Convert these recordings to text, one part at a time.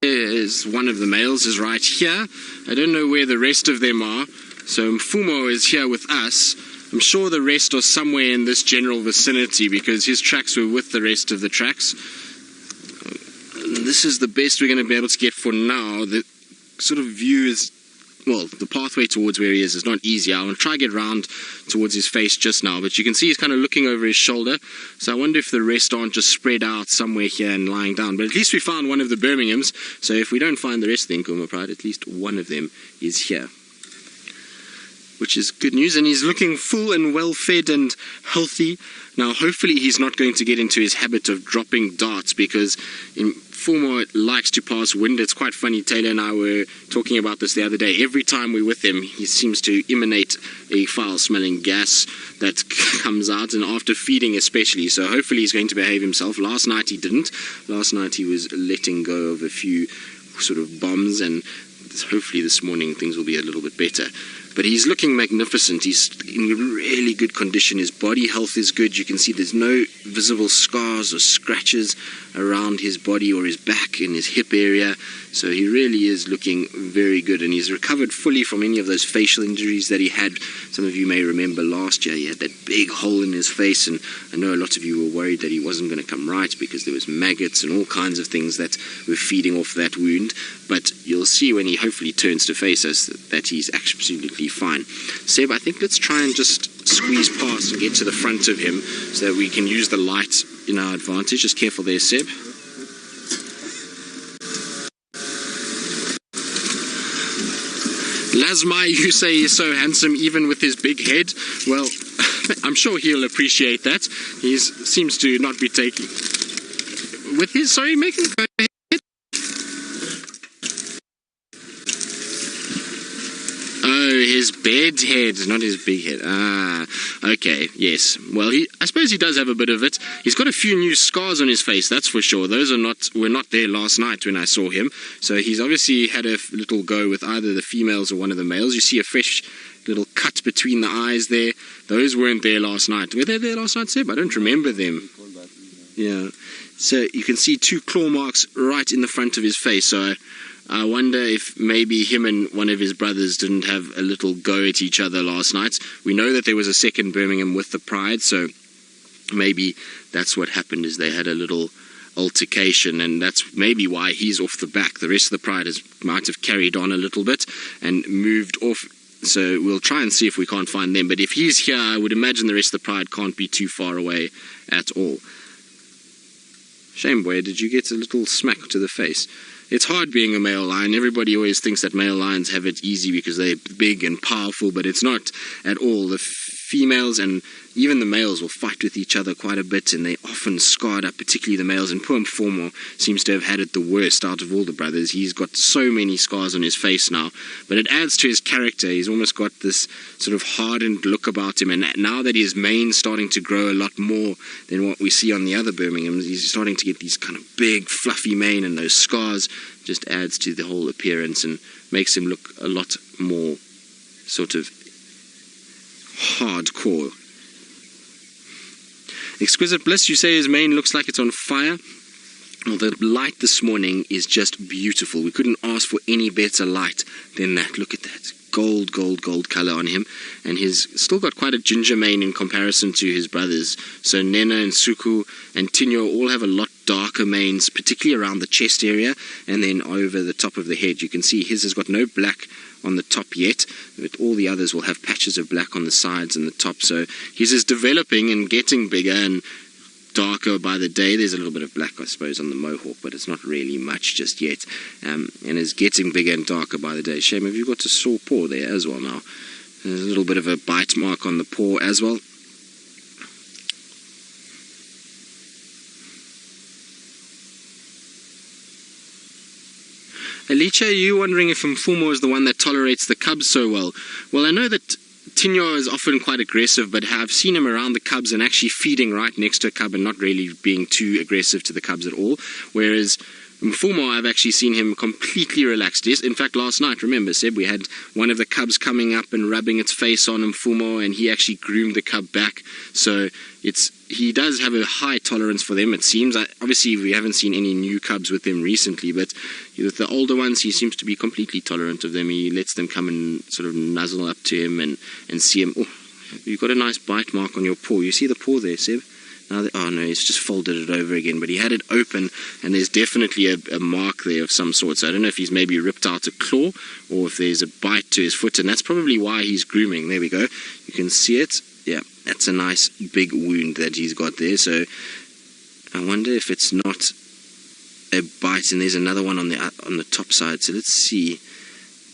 is one of the males is right here. I don't know where the rest of them are. So Mfumo is here with us. I'm sure the rest are somewhere in this general vicinity because his tracks were with the rest of the tracks. And this is the best we're going to be able to get for now. The sort of view is, well, the pathway towards where he is not easy. I'm going to try to get round towards his face just now, but you can see he's kind of looking over his shoulder. So I wonder if the rest aren't just spread out somewhere here and lying down. But at least we found one of the Birminghams. So if we don't find the rest of the Nkuhuma pride, at least one of them is here, which is good news. And he's looking full and well fed and healthy. Now hopefully he's not going to get into his habit of dropping darts, because in Fumo likes to pass wind. It's quite funny, Taylor and I were talking about this the other day. Every time we're with him, he seems to emanate a foul-smelling gas that comes out, and after feeding especially. So hopefully he's going to behave himself. Last night he didn't. Last night he was letting go of a few sort of bombs, and hopefully this morning things will be a little bit better. But he's looking magnificent. He's in really good condition. His body health is good. You can see there's no visible scars or scratches around his body or his back in his hip area. So he really is looking very good, and he's recovered fully from any of those facial injuries that he had. Some of you may remember last year he had that big hole in his face, and I know a lot of you were worried that he wasn't going to come right because there was maggots and all kinds of things that were feeding off that wound. But you'll see when he hopefully turns to face us that he's absolutely fine. Seb, I think let's try and just squeeze past and get to the front of him so that we can use the light in our advantage. Just careful there, Seb. Lasmai, you say he's so handsome even with his big head. Well, I'm sure he'll appreciate that. He seems to not be taking... With his... Sorry, making... Oh, his bed head, not his big head. Ah, okay, yes. Well, I suppose he does have a bit of it. He's got a few new scars on his face, that's for sure. Those were not there last night when I saw him. So he's obviously had a little go with either the females or one of the males. You see a fresh little cut between the eyes there. Those weren't there last night. Were they there last night, Seb? I don't remember them. Yeah. So you can see 2 claw marks right in the front of his face. So I wonder if maybe him and one of his brothers didn't have a little go at each other last night. We know that there was a second Birmingham with the pride, so maybe that's what happened, is they had a little altercation, and that's maybe why he's off the back. The rest of the pride might have carried on a little bit and moved off. So we'll try and see if we can't find them. But if he's here, I would imagine the rest of the pride can't be too far away at all. Shame, boy, did you get a little smack to the face? It's hard being a male lion. Everybody always thinks that male lions have it easy because they're big and powerful, but it's not at all. The females and even the males will fight with each other quite a bit, and they often scarred up, particularly the males. And poor Mfumo seems to have had it the worst out of all the brothers. He's got so many scars on his face now, but it adds to his character. He's almost got this sort of hardened look about him, and now that his mane's starting to grow a lot more than what we see on the other Birminghams, he's starting to get these kind of big fluffy mane, and those scars just adds to the whole appearance and makes him look a lot more sort of hardcore. Exquisite Bliss, you say his mane looks like it's on fire. Well, the light this morning is just beautiful. We couldn't ask for any better light than that. Look at that. Gold colour on him. And he's still got quite a ginger mane in comparison to his brothers. So Nena and Suku and Tinyo all have a lot darker manes, particularly around the chest area and then over the top of the head. You can see his has got no black on the top yet, but all the others will have patches of black on the sides and the top. So his is developing and getting bigger and darker by the day. There's a little bit of black, I suppose, on the mohawk, but it's not really much just yet, and is getting bigger and darker by the day. Shame, have you got a sore paw there as well now? There's a little bit of a bite mark on the paw as well. Alicia, are you wondering if Mfumo is the one that tolerates the cubs so well? Well, I know that Tinyo is often quite aggressive, but I've seen him around the cubs and actually feeding right next to a cub and not really being too aggressive to the cubs at all. Whereas Mfumo, I've actually seen him completely relaxed. Yes, in fact, last night, remember, Seb, we had one of the cubs coming up and rubbing its face on Mfumo, and he actually groomed the cub back. So he does have a high tolerance for them, it seems. Obviously, we haven't seen any new cubs with him recently, but with the older ones, he seems to be completely tolerant of them. He lets them come and sort of nuzzle up to him and see him. Oh, you've got a nice bite mark on your paw. You see the paw there, Seb? Oh no, he's just folded it over again, but he had it open, and there's definitely a mark there of some sort. So I don't know if he's maybe ripped out a claw or if there's a bite to his foot, and that's probably why he's grooming. There we go. You can see it. Yeah, that's a nice big wound that he's got there. So I wonder if it's not a bite, and there's another one on the top side. So let's see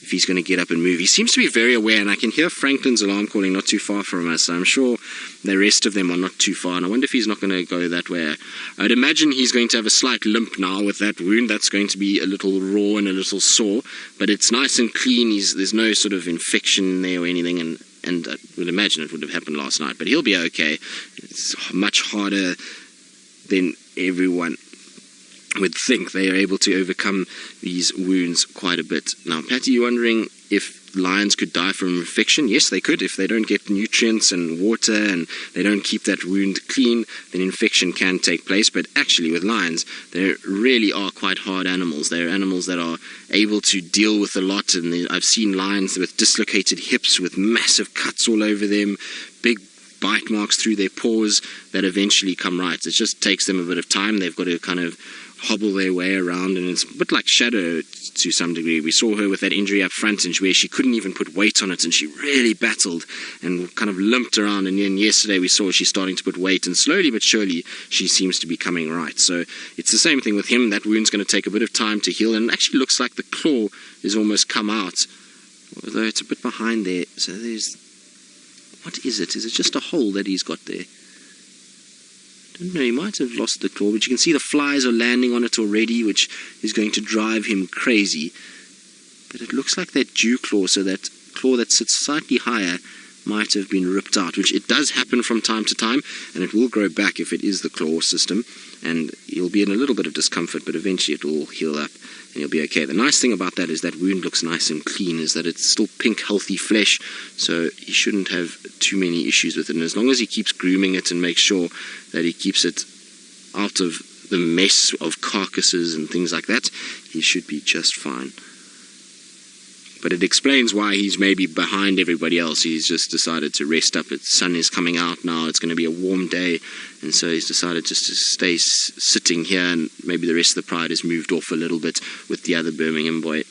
if he's going to get up and move. He seems to be very aware, and I can hear Franklin's alarm calling not too far from us, so I'm sure the rest of them are not too far, and I wonder if he's not going to go that way. I'd imagine he's going to have a slight limp now with that wound. That's going to be a little raw and a little sore, but it's nice and clean. There's no sort of infection there or anything, and I would imagine it would have happened last night, but he'll be okay. It's much harder than everyone would think. They are able to overcome these wounds quite a bit. Now, Patty, you're wondering if lions could die from infection? Yes, they could. If they don't get nutrients and water and they don't keep that wound clean, then infection can take place. But actually, with lions, they really are quite hard animals. They're animals that are able to deal with a lot, and I've seen lions with dislocated hips with massive cuts all over them, big bite marks through their paws that eventually come right. It just takes them a bit of time. They've got to kind of hobble their way around, and it's a bit like Shadow to some degree. We saw her with that injury up front, and where she couldn't even put weight on it, and she really battled and kind of limped around, and then yesterday we saw she's starting to put weight, and slowly but surely she seems to be coming right. So it's the same thing with him. That wound's going to take a bit of time to heal, and it actually looks like the claw has almost come out, although it's a bit behind there. So what is it? Is it just a hole that he's got there? I don't know, he might have lost the claw, but you can see the flies are landing on it already, which is going to drive him crazy. But it looks like that dew claw, so that claw that sits slightly higher, might have been ripped out, which it does happen from time to time, and it will grow back if it is the claw system, and he'll be in a little bit of discomfort, but eventually it will heal up, and he'll be okay. The nice thing about that is that wound looks nice and clean, is that it's still pink, healthy flesh, so he shouldn't have too many issues with it, and as long as he keeps grooming it and makes sure that he keeps it out of the mess of carcasses and things like that, he should be just fine. But it explains why he's maybe behind everybody else. He's just decided to rest up. The sun is coming out now. It's going to be a warm day. And so he's decided just to stay sitting here. And maybe the rest of the pride has moved off a little bit with the other Birmingham boy.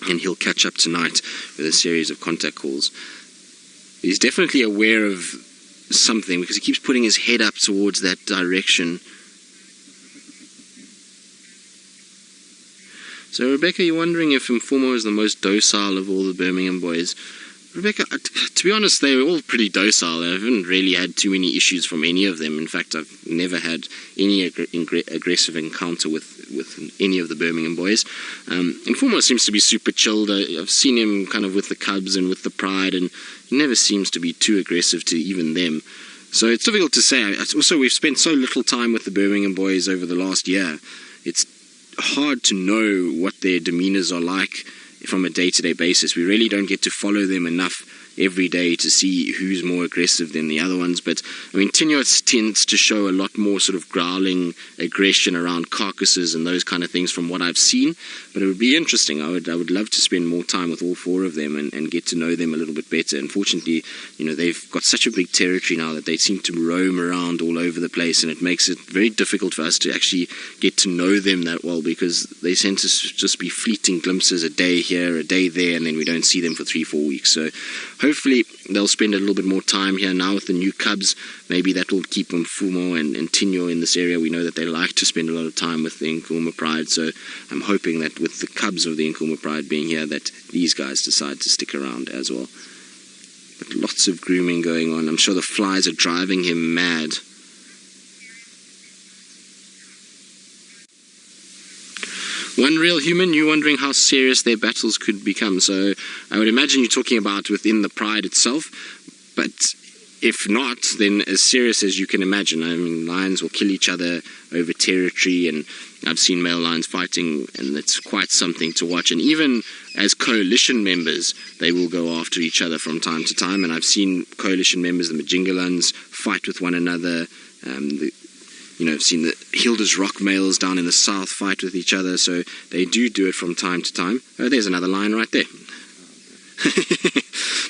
And he'll catch up tonight with a series of contact calls. He's definitely aware of something because he keeps putting his head up towards that direction. So, Rebecca, you're wondering if Mfumo is the most docile of all the Birmingham boys. Rebecca, to be honest, they were all pretty docile. I haven't really had too many issues from any of them. In fact, I've never had any aggressive encounter with any of the Birmingham boys. Mfumo seems to be super chilled. I've seen him kind of with the Cubs and with the Pride, and he never seems to be too aggressive to even them. So it's difficult to say. Also, we've spent so little time with the Birmingham boys over the last year. It's hard to know what their demeanors are like from a day-to-day basis. We really don't get to follow them enough every day to see who's more aggressive than the other ones. But I mean, Tinyo tends to show a lot more sort of growling aggression around carcasses and those kind of things from what I've seen. But it would be interesting. I would love to spend more time with all four of them and get to know them a little bit better. Unfortunately, you know, they've got such a big territory now that they seem to roam around all over the place, and it makes it very difficult for us to actually get to know them that well, because they tend to just be fleeting glimpses, a day here, a day there, and then we don't see them for 3-4 weeks. So hopefully they'll spend a little bit more time here now with the new Cubs. Maybe that will keep Mfumo and Tinyo in this area. We know that they like to spend a lot of time with the Nkuhuma Pride, so I'm hoping that with the Cubs of the Nkuhuma Pride being here, that these guys decide to stick around as well. But lots of grooming going on. I'm sure the flies are driving him mad. One real human, you're wondering how serious their battles could become. So I would imagine you're talking about within the Pride itself, but if not, then as serious as you can imagine. I mean, lions will kill each other over territory, and I've seen male lions fighting, and it's quite something to watch. And even as coalition members, they will go after each other from time to time, and I've seen coalition members, the Majingalans, fight with one another. I've seen the Hilda's Rock males down in the south fight with each other, so they do it from time to time. Oh, there's another lion right there.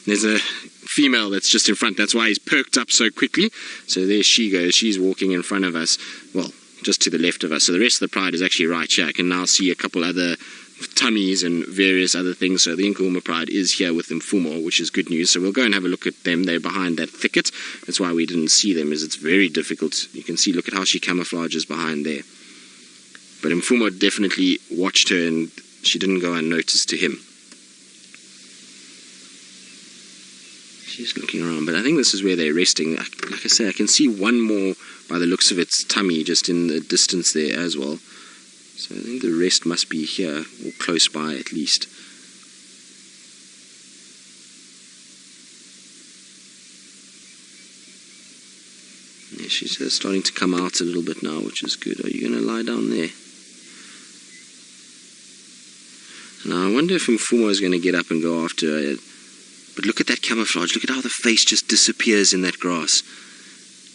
There's a female that's just in front. That's why he's perked up so quickly. So there she goes. She's walking in front of us. Well, just to the left of us. So the rest of the pride is actually right here. I can now see a couple other tummies and various other things. So the Nkuhuma pride is here with Mfumo, which is good news. So we'll go and have a look at them. They're behind that thicket. That's why we didn't see them, is it's very difficult. You can see, look at how she camouflages behind there. But Mfumo definitely watched her, and she didn't go unnoticed to him. She's looking around, but I think this is where they're resting. Like I say, I can see one more by the looks of its tummy just in the distance there as well. So I think the rest must be here, or close by at least. Yeah, she's starting to come out a little bit now, which is good. Are you going to lie down there? Now I wonder if Mfumo is going to get up and go after her. But look at that camouflage. Look at how the face just disappears in that grass.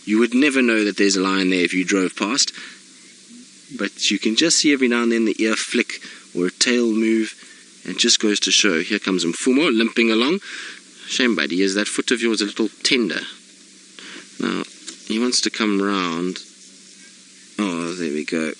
You would never know that there's a lion there if you drove past. But you can just see every now and then the ear flick or a tail move. And it just goes to show. Here comes Mfumo limping along. Shame, buddy, is that foot of yours a little tender? Now, he wants to come round. Oh, there we go.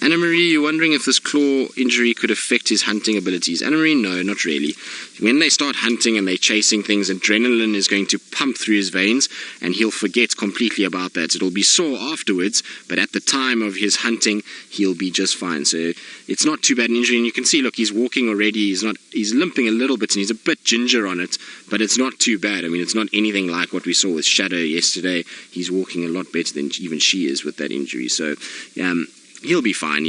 Anna-Marie, you're wondering if this claw injury could affect his hunting abilities. Anna-Marie, no, not really. When they start hunting and they're chasing things, adrenaline is going to pump through his veins, and he'll forget completely about that. It'll be sore afterwards, but at the time of his hunting, he'll be just fine. So it's not too bad an injury, and you can see, look, he's walking already. He's limping a little bit, and he's a bit ginger on it, but it's not too bad. I mean, it's not anything like what we saw with Shadow yesterday. He's walking a lot better than even she is with that injury. So, he'll be fine.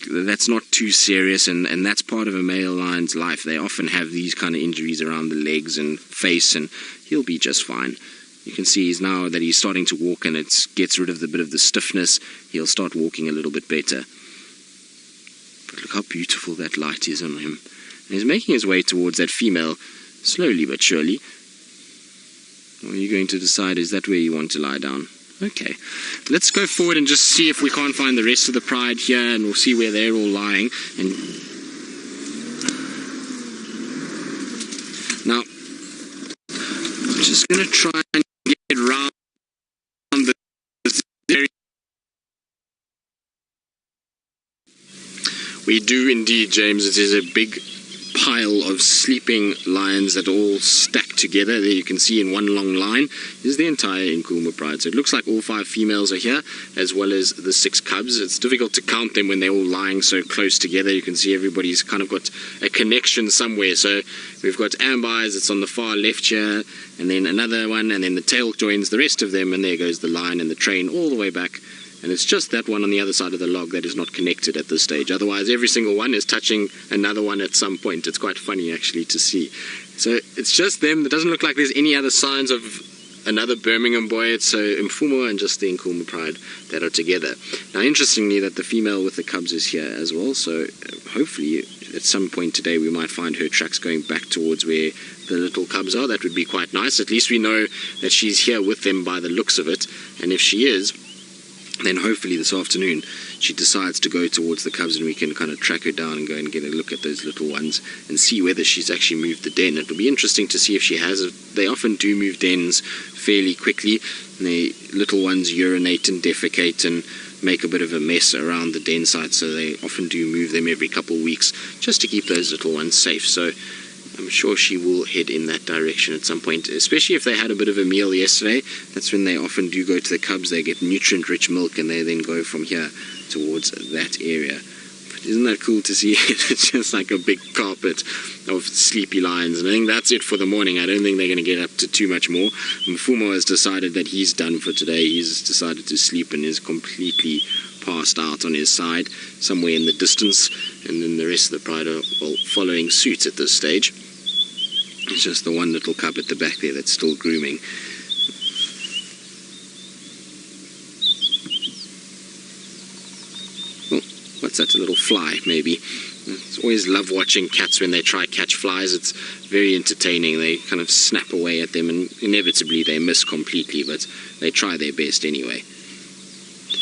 That's not too serious, and that's part of a male lion's life. They often have these kind of injuries around the legs and face, and he'll be just fine. You can see now that he's starting to walk, and it gets rid of the bit of the stiffness. He'll start walking a little bit better. But look how beautiful that light is on him. And he's making his way towards that female, slowly but surely. Or are you going to decide, is that where you want to lie down? Okay, let's go forward and just see if we can't find the rest of the pride here, and we'll see where they're all lying. And now, I'm just going to try and get around this area. We do indeed, James. It is a big pile of sleeping lions that all stack together. There you can see in one long line is the entire Nkuhuma pride. So it looks like all 5 females are here, as well as the 6 cubs. It's difficult to count them when they're all lying so close together. You can see everybody's kind of got a connection somewhere. So we've got Amber Eyes, it's on the far left here, and then another one, and then the tail joins the rest of them, and there goes the line and the train all the way back. And it's just that one on the other side of the log that is not connected at this stage. Otherwise, every single one is touching another one at some point. It's quite funny, actually, to see. So it's just them. It doesn't look like there's any other signs of another Birmingham boy. It's Mfumo and just the Nkuhuma pride that are together. Now, interestingly, that the female with the cubs is here as well. So hopefully, at some point today, we might find her tracks going back towards where the little cubs are. That would be quite nice. At least we know that she's here with them by the looks of it. And if she is, then hopefully this afternoon she decides to go towards the cubs, and we can kind of track her down and go and get a look at those little ones and see whether she's actually moved the den. It'll be interesting to see if she has. They often do move dens fairly quickly, and the little ones urinate and defecate and make a bit of a mess around the den site, so they often do move them every couple of weeks just to keep those little ones safe. So I'm sure she will head in that direction at some point, especially if they had a bit of a meal yesterday. That's when they often do go to the cubs. They get nutrient-rich milk, and they then go from here towards that area. But isn't that cool to see? It's just like a big carpet of sleepy lions. And I think that's it for the morning. I don't think they're going to get up to too much more. Fumo has decided that he's done for today. He's decided to sleep and is completely passed out on his side, somewhere in the distance. And then the rest of the pride are, well, following suit at this stage. It's just the one little cub at the back there that's still grooming. Oh, what's that? A little fly, maybe. It's always love watching cats when they try catch flies. It's very entertaining. They kind of snap away at them, and inevitably they miss completely, but they try their best anyway.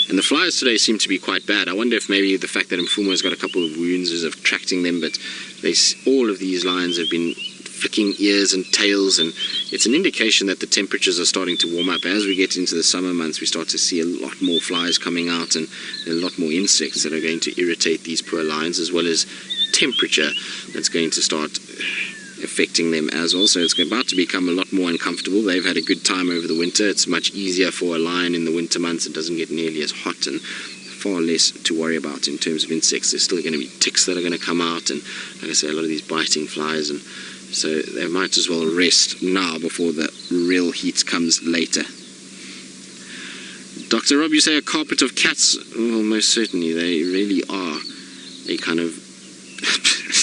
And the flies today seem to be quite bad. I wonder if maybe the fact that Mfumo has got a couple of wounds is attracting them, but all of these lions have been flicking ears and tails, and it's an indication that the temperatures are starting to warm up. As we get into the summer months, we start to see a lot more flies coming out and a lot more insects that are going to irritate these poor lions, as well as temperature that's going to start affecting them as well. So it's about to become a lot more uncomfortable. They've had a good time over the winter. It's much easier for a lion in the winter months. It doesn't get nearly as hot and far less to worry about in terms of insects. There's still going to be ticks that are going to come out, and like I say, a lot of these biting flies, and so they might as well rest now before the real heat comes later. Dr. Rob, you say a carpet of cats? Well, most certainly they really are. They kind of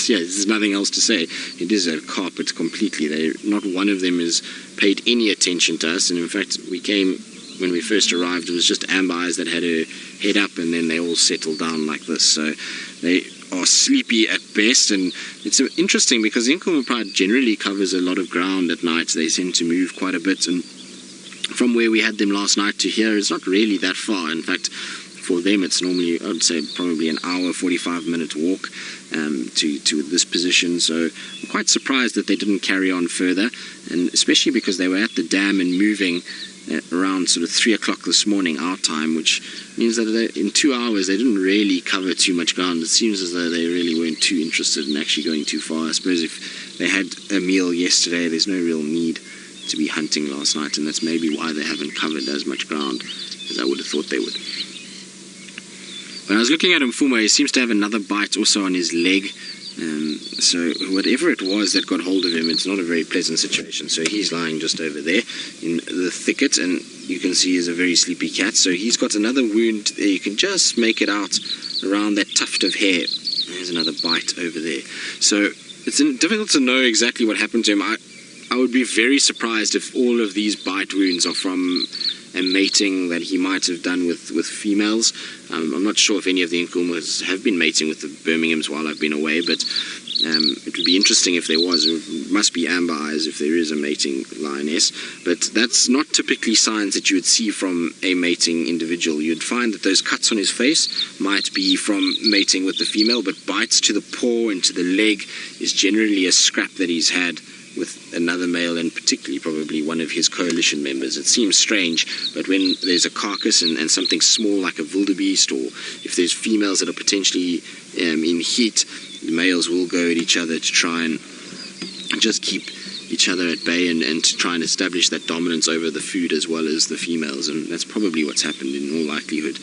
yeah, there's nothing else to say. It is a carpet completely. Not one of them has paid any attention to us, and in fact we came, when we first arrived, it was just Amber Eyes that had her head up, and then they all settled down like this. So they are sleepy at best, and it's interesting because the Nkuhuma pride generally covers a lot of ground at night. They tend to move quite a bit, and from where we had them last night to here, it's not really that far. In fact, for them it's normally, I would say, probably an hour, 45-minute walk to this position. So I'm quite surprised that they didn't carry on further, and especially because they were at the dam and moving around sort of 3 o'clock this morning our time, which means that in 2 hours they didn't really cover too much ground. It seems as though they really weren't too interested in actually going too far. I suppose if they had a meal yesterday, there's no real need to be hunting last night, and that's maybe why they haven't covered as much ground as I would have thought they would. When I was looking at Mfumo, he seems to have another bite also on his leg. So whatever it was that got hold of him, it's not a very pleasant situation. So he's lying just over there in the thicket, and you can see he's a very sleepy cat. So he's got another wound there. You can just make it out around that tuft of hair. There's another bite over there. So it's difficult to know exactly what happened to him. I would be very surprised if all of these bite wounds are from a mating that he might have done with females. I'm not sure if any of the Nkuhumas have been mating with the Birminghams while I've been away, but it would be interesting if there was. It must be Amber Eyes if there is a mating lioness, but that's not typically signs that you would see from a mating individual. You'd find that those cuts on his face might be from mating with the female, but bites to the paw and to the leg is generally a scrap that he's had with another male, and particularly probably one of his coalition members. It seems strange, but when there's a carcass and something small like a wildebeest, or if there's females that are potentially in heat, the males will go at each other to try and just keep each other at bay and to try and establish that dominance over the food as well as the females, and that's probably what's happened. In all likelihood,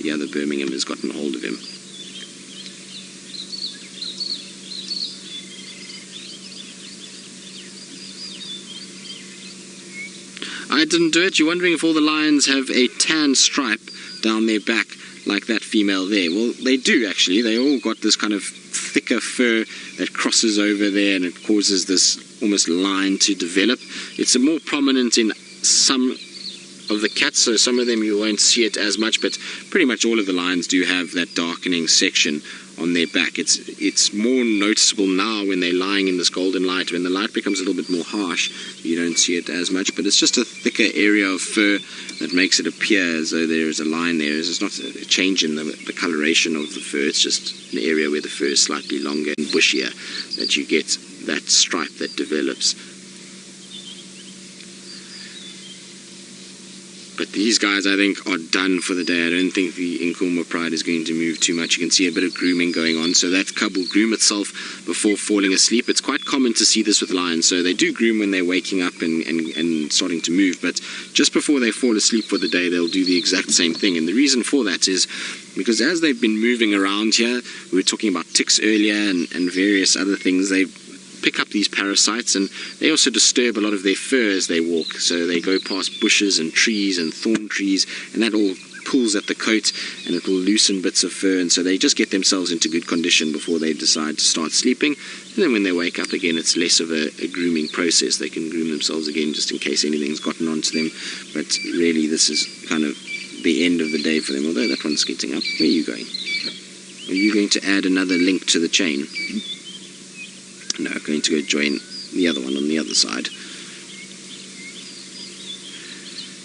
the other Birmingham has gotten hold of him. I didn't do it. You're wondering if all the lions have a tan stripe down their back like that female there. Well, they do actually. They all got this kind of thicker fur that crosses over there, and it causes this almost line to develop. It's more prominent in some of the cats, so some of them you won't see it as much, but pretty much all of the lions do have that darkening section on their back. It's more noticeable now when they're lying in this golden light. When the light becomes a little bit more harsh, you don't see it as much, but it's just a thicker area of fur that makes it appear as though there is a line there. It's not a change in the coloration of the fur, it's just an area where the fur is slightly longer and bushier that you get that stripe that develops. But these guys, I think, are done for the day. I don't think the Nkuhuma pride is going to move too much. You can see a bit of grooming going on. So that cub will groom itself before falling asleep. It's quite common to see this with lions. So they do groom when they're waking up and starting to move. But just before they fall asleep for the day, they'll do the exact same thing. And the reason for that is because as they've been moving around here, we were talking about ticks earlier and various other things, they pick up these parasites, and they also disturb a lot of their fur as they walk. So they go past bushes and trees and thorn trees, and that all pulls at the coat and it will loosen bits of fur, and so they just get themselves into good condition before they decide to start sleeping. And then when they wake up again, it's less of a grooming process. They can groom themselves again just in case anything's gotten onto them, but really this is kind of the end of the day for them. Although that one's getting up. Where are you going? Are you going to add another link to the chain? No, I'm going to go join the other one on the other side.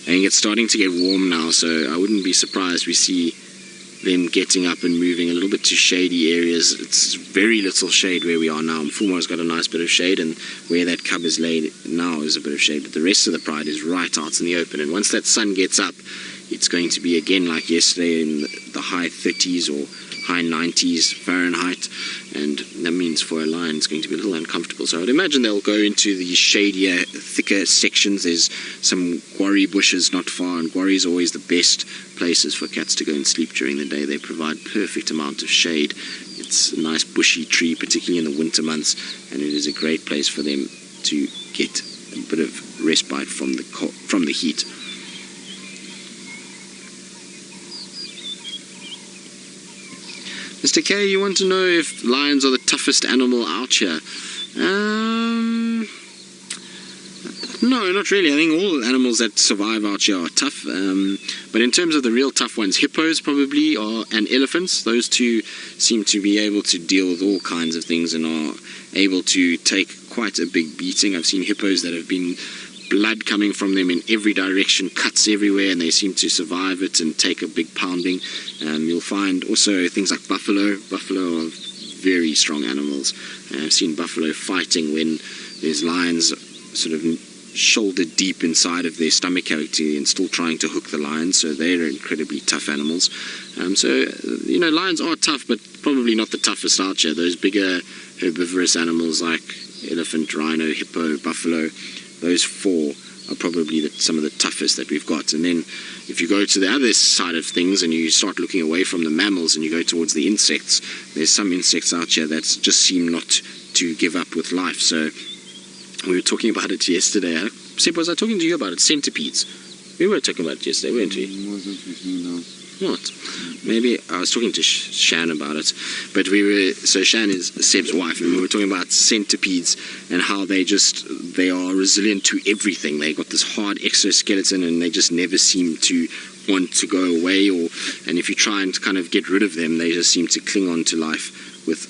I think it's starting to get warm now, so I wouldn't be surprised we see them getting up and moving a little bit to shady areas. It's very little shade where we are now. Mfumo's got a nice bit of shade, and where that cub is laid now is a bit of shade, but the rest of the pride is right out in the open. And once that sun gets up, it's going to be again like yesterday in the high 30s or high 90s Fahrenheit, and that means for a lion it's going to be a little uncomfortable. So I would imagine they'll go into the shadier, thicker sections. There's some guarri bushes not far, and guarri is always the best places for cats to go and sleep during the day. They provide perfect amount of shade. It's a nice bushy tree, particularly in the winter months, and it is a great place for them to get a bit of respite from the heat. Mr. K, you want to know if lions are the toughest animal out here? No, not really. I think all animals that survive out here are tough. But in terms of the real tough ones, hippos probably are, and elephants. Those two seem to be able to deal with all kinds of things and are able to take quite a big beating. I've seen hippos that have been blood coming from them in every direction, cuts everywhere, and they seem to survive it and take a big pounding. You'll find also things like buffalo. Buffalo are very strong animals. I've seen buffalo fighting when there's lions sort of shoulder deep inside of their stomach cavity and still trying to hook the lion, so they're incredibly tough animals. Lions are tough, but probably not the toughest out here. Those bigger herbivorous animals like elephant, rhino, hippo, buffalo, those four are probably some of the toughest that we've got. And then if you go to the other side of things and you start looking away from the mammals and you go towards the insects, there's some insects out here that just seem not to give up with life. So we were talking about it yesterday. Sept, was I talking to you about it? Centipedes. We were talking about it yesterday, weren't we? Wasn't with me now. What? Maybe I was talking to Shan about it, but so Shan is Seb's wife, and we were talking about centipedes and how they are resilient to everything. They got this hard exoskeleton and they just never seem to want to go away, and if you try and kind of get rid of them, they just seem to cling on to life with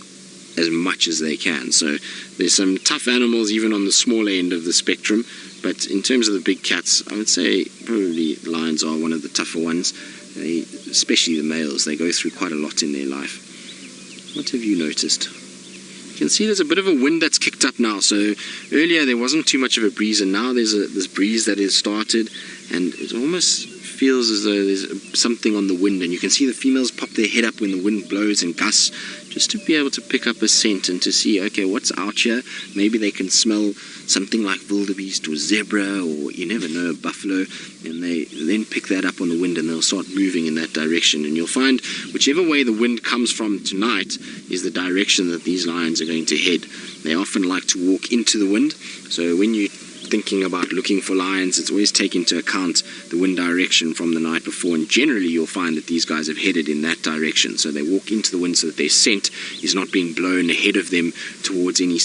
as much as they can. So there's some tough animals even on the smaller end of the spectrum, but in terms of the big cats, I would say probably lions are one of the tougher ones. Especially the males, they go through quite a lot in their life. What have you noticed? You can see there's a bit of a wind that's kicked up now. So earlier there wasn't too much of a breeze, and now there's this breeze that has started, and it almost feels as though there's something on the wind, and you can see the females pop their head up when the wind blows and gusts, just to be able to pick up a scent and to see, okay, what's out here. Maybe they can smell something like wildebeest or zebra, or you never know, a buffalo, and they then pick that up on the wind and they'll start moving in that direction. And you'll find whichever way the wind comes from tonight is the direction that these lions are going to head. They often like to walk into the wind, so when you're thinking about looking for lions, it's always take into account the wind direction from the night before, and generally you'll find that these guys have headed in that direction. So they walk into the wind so that their scent is not being blown ahead of them towards any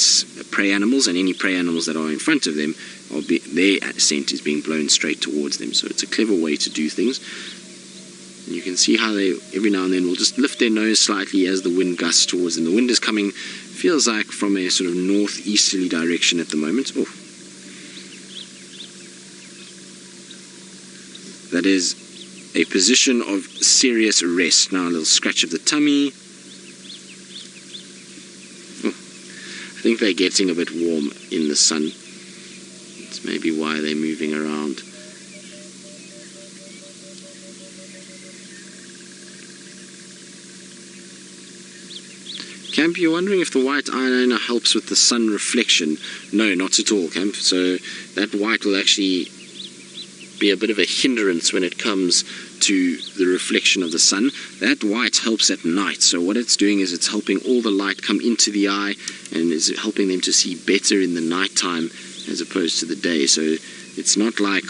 prey animals, and any prey animals that are in front of them, their scent is being blown straight towards them. So it's a clever way to do things. And you can see how they every now and then will just lift their nose slightly as the wind gusts towards them. The wind is coming, feels like from a sort of northeasterly direction at the moment. Oh. That is a position of serious rest. Now a little scratch of the tummy. Oh, I think they're getting a bit warm in the sun. It's maybe why they're moving around. Camp, you're wondering if the white eyeliner helps with the sun reflection. No, not at all, Camp. So that white will actually be a bit of a hindrance when it comes to the reflection of the sun. That white helps at night, so what it's doing is it's helping all the light come into the eye and is helping them to see better in the night time as opposed to the day. So it's not like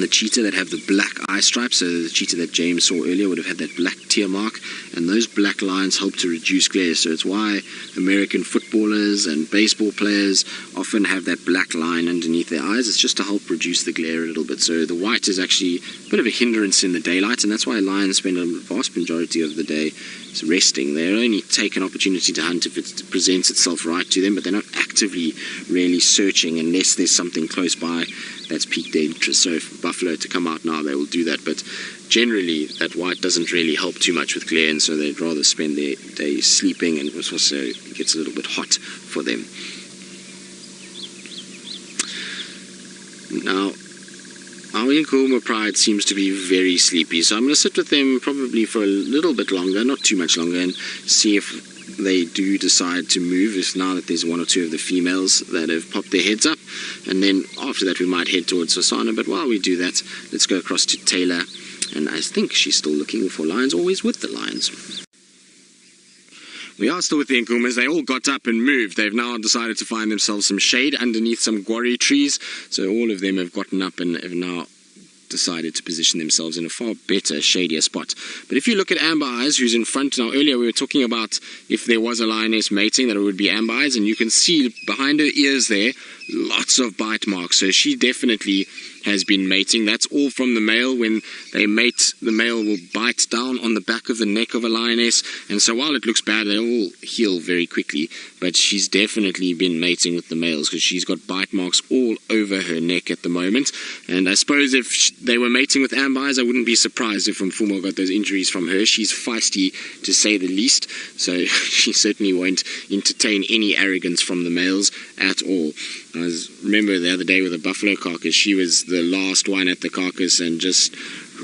the cheetah that have the black eye stripes, so the cheetah that James saw earlier would have had that black tear mark, and those black lines help to reduce glare. So it's why American footballers and baseball players often have that black line underneath their eyes. It's just to help reduce the glare a little bit. So the white is actually a bit of a hindrance in the daylight, and that's why lions spend a vast majority of the day resting. They only take an opportunity to hunt if it presents itself right to them, but they're not actively really searching unless there's something close by that's peak their interest. So if buffalo to come out now, they will do that, but generally that white doesn't really help too much with glare, and so they'd rather spend their day sleeping, and it also gets a little bit hot for them. Now, our Nkuhuma pride seems to be very sleepy, so I'm going to sit with them probably for a little bit longer, not too much longer, and see if they do decide to move, if now that there's one or two of the females that have popped their heads up, and then after that we might head towards Hosana. But while we do that, let's go across to Taylor, and I think she's still looking for lions, always with the lions. We are still with the Nkuhumas. They all got up and moved. They've now decided to find themselves some shade underneath some guarri trees. So all of them have gotten up and have now decided to position themselves in a far better, shadier spot. But if you look at Amber Eyes, who's in front now, earlier we were talking about if there was a lioness mating, that it would be Amber Eyes, and you can see behind her ears there, lots of bite marks. So she definitely has been mating. That's all from the male. When they mate, the male will bite down on the back of the neck of a lioness, and so while it looks bad, they all heal very quickly, but she's definitely been mating with the males because she's got bite marks all over her neck at the moment. And I suppose if they were mating with Amber Eyes, I wouldn't be surprised if Mfumo got those injuries from her. She's feisty to say the least, so she certainly won't entertain any arrogance from the males at all. I remember the other day with a buffalo carcass, she was the last one at the carcass and just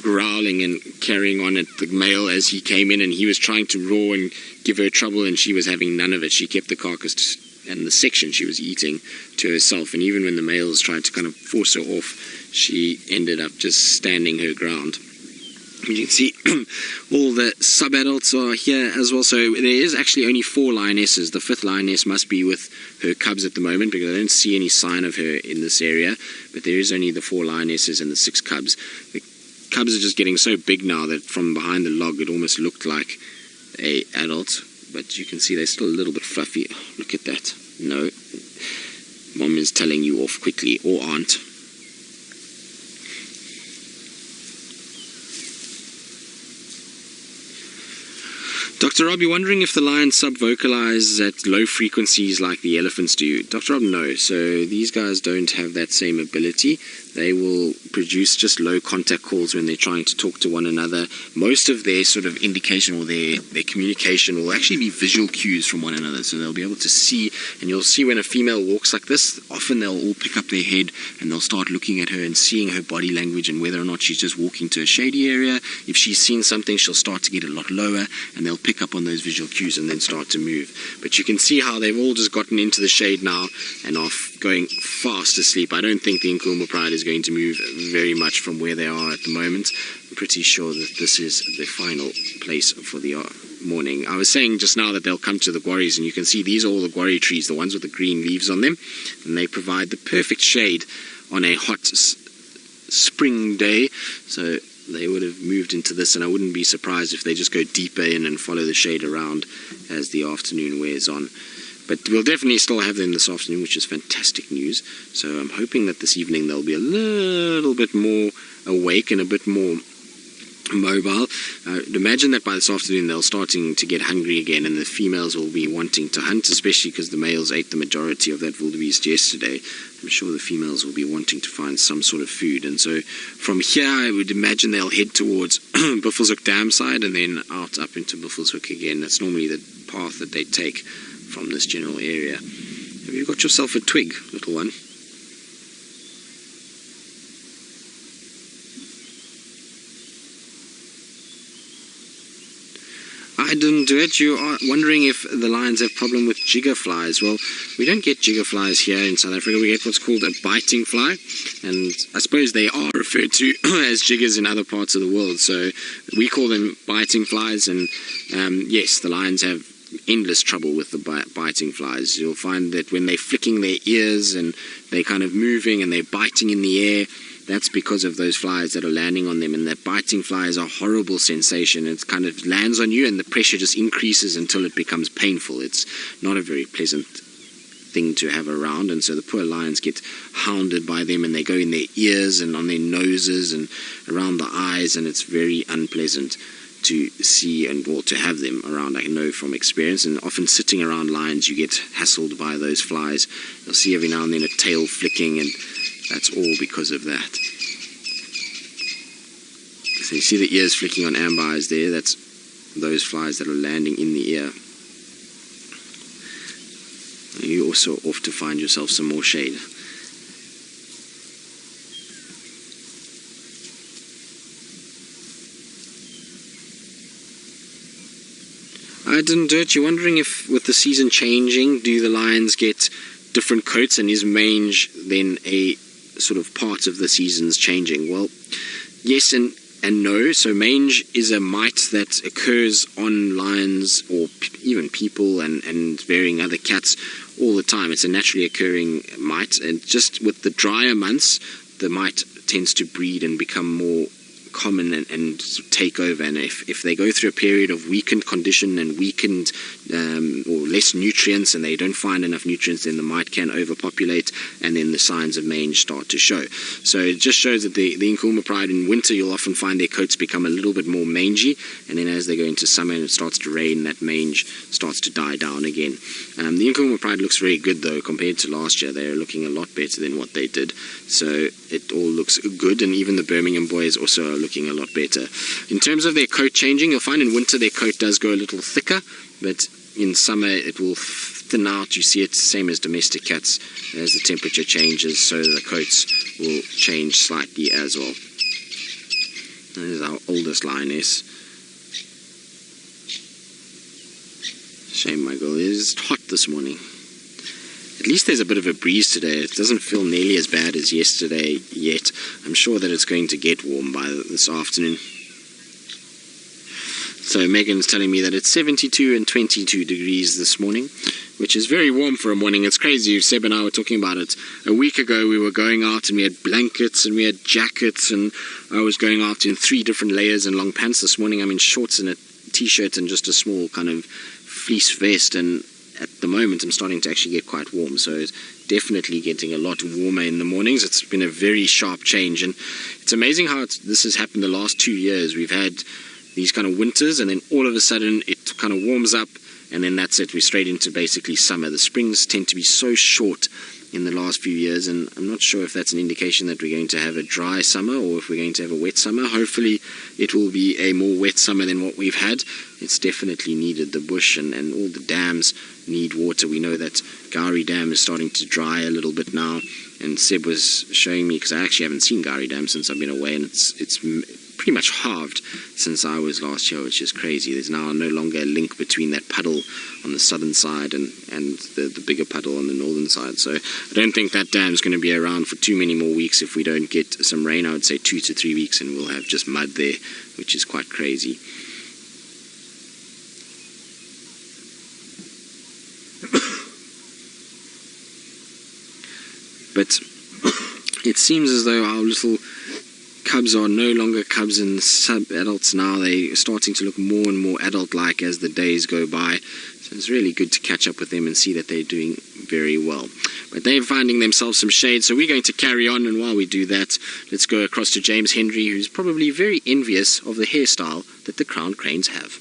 growling and carrying on at the male as he came in, and he was trying to roar and give her trouble, and she was having none of it. She kept the carcass and the section she was eating to herself, and even when the males tried to kind of force her off, she ended up just standing her ground. You can see all the sub-adults are here as well, so there is actually only 4 lionesses. The 5th lioness must be with her cubs at the moment because I don't see any sign of her in this area, but there is only the 4 lionesses and the 6 cubs. The cubs are just getting so big now that from behind the log it almost looked like a adult, but you can see they're still a little bit fluffy. Oh, look at that. No, mom is telling you off quickly, or aunt. Dr. Rob, you're wondering if the lions sub-vocalize at low frequencies like the elephants do. Dr. Rob, no. So these guys don't have that same ability. They will produce just low contact calls when they're trying to talk to one another. Most of their sort of indication or their communication will actually be visual cues from one another. So they'll be able to see, and you'll see when a female walks like this, often they'll all pick up their head and they'll start looking at her and seeing her body language and whether or not she's just walking to a shady area. If she's seen something, she'll start to get a lot lower, and they'll pick up on those visual cues and then start to move. But you can see how they've all just gotten into the shade now and are going fast asleep. I don't think the Nkuhuma pride is going to move very much from where they are at the moment. I'm pretty sure that this is the final place for the morning. I was saying just now that they'll come to the guarris, and you can see these are all the guarri trees, the ones with the green leaves on them, and they provide the perfect shade on a hot spring day. So they would have moved into this, and I wouldn't be surprised if they just go deeper in and follow the shade around as the afternoon wears on. But we'll definitely still have them this afternoon, which is fantastic news. So I'm hoping that this evening they'll be a little bit more awake and a bit more mobile. I'd imagine that by this afternoon they're starting to get hungry again, and the females will be wanting to hunt, especially because the males ate the majority of that wildebeest yesterday. I'm sure the females will be wanting to find some sort of food, and so from here I would imagine they'll head towards Buffelshoek Dam side and then out up into Buffelshoek again. That's normally the path that they take from this general area. Have you got yourself a twig, little one? I didn't do it. You are wondering if the lions have problem with jigger flies. Well, we don't get jigger flies here in South Africa. We get what's called a biting fly, and I suppose they are referred to as jiggers in other parts of the world. So we call them biting flies, and yes, the lions have endless trouble with the biting flies. You'll find that when they're flicking their ears and they're kind of moving and they're biting in the air, that's because of those flies that are landing on them. And that biting fly is a horrible sensation. It kind of lands on you and the pressure just increases until it becomes painful. It's not a very pleasant thing to have around, and so the poor lions get hounded by them, and they go in their ears and on their noses and around the eyes, and it's very unpleasant to see and or to have them around. I know from experience, and often sitting around lions you get hassled by those flies. You'll see every now and then a tail flicking, and that's all because of that. So you see the ears flicking on Amber Eyes there, that's those flies that are landing in the ear. You also off to find yourself some more shade. I didn't do it. You're wondering if with the season changing, do the lions get different coats, and is mange then a sort of part of the seasons changing? Well, yes and no. So mange is a mite that occurs on lions or even people and varying other cats all the time. It's a naturally occurring mite, and just with the drier months the mite tends to breed and become more common and take over. And if they go through a period of weakened condition and weakened or less nutrients, and they don't find enough nutrients, then the mite can overpopulate, and then the signs of mange start to show. So it just shows that the Nkuhuma pride in winter, you'll often find their coats become a little bit more mangy, and then as they go into summer and it starts to rain, that mange starts to die down again. The Nkuhuma pride looks very good though compared to last year. They're looking a lot better than what they did, so it all looks good, and even the Birmingham boys also are looking a lot better. In terms of their coat changing, you'll find in winter their coat does go a little thicker, but in summer it will thin out. You see it same as domestic cats. As the temperature changes, so the coats will change slightly as well. This is our oldest lioness. Shame my girl is hot this morning. At least there's a bit of a breeze today. It doesn't feel nearly as bad as yesterday yet. I'm sure that it's going to get warm by this afternoon. So Megan's telling me that it's 72 and 22 degrees this morning, which is very warm for a morning. It's crazy. Seb and I were talking about it. A week ago we were going out and we had blankets and we had jackets, and I was going out in 3 different layers and long pants. This morning I'm in shorts and a t-shirt and just a small kind of fleece vest, and at the moment I'm starting to actually get quite warm. So it's definitely getting a lot warmer in the mornings. It's been a very sharp change, and it's amazing how this has happened the last 2 years. We've had these kind of winters, and then all of a sudden it kind of warms up, and then that's it. We're straight into basically summer. The springs tend to be so short in the last few years, and I'm not sure if that's an indication that we're going to have a dry summer or if we're going to have a wet summer. Hopefully it will be a more wet summer than what we've had. It's definitely needed. The bush and all the dams need water. We know that Gowrie Dam is starting to dry a little bit now, and Seb was showing me, because I actually haven't seen Gowrie Dam since I've been away, and it's pretty much halved since I was last year, which is crazy. There's now no longer a link between that puddle on the southern side and the bigger puddle on the northern side. So I don't think that dam's going to be around for too many more weeks. If we don't get some rain, I would say 2 to 3 weeks, and we'll have just mud there, which is quite crazy. But it seems as though our little cubs are no longer cubs and sub-adults now. They're starting to look more and more adult-like as the days go by. So it's really good to catch up with them and see that they're doing very well. But they're finding themselves some shade, so we're going to carry on, and while we do that, let's go across to James Henry, who's probably very envious of the hairstyle that the crowned cranes have.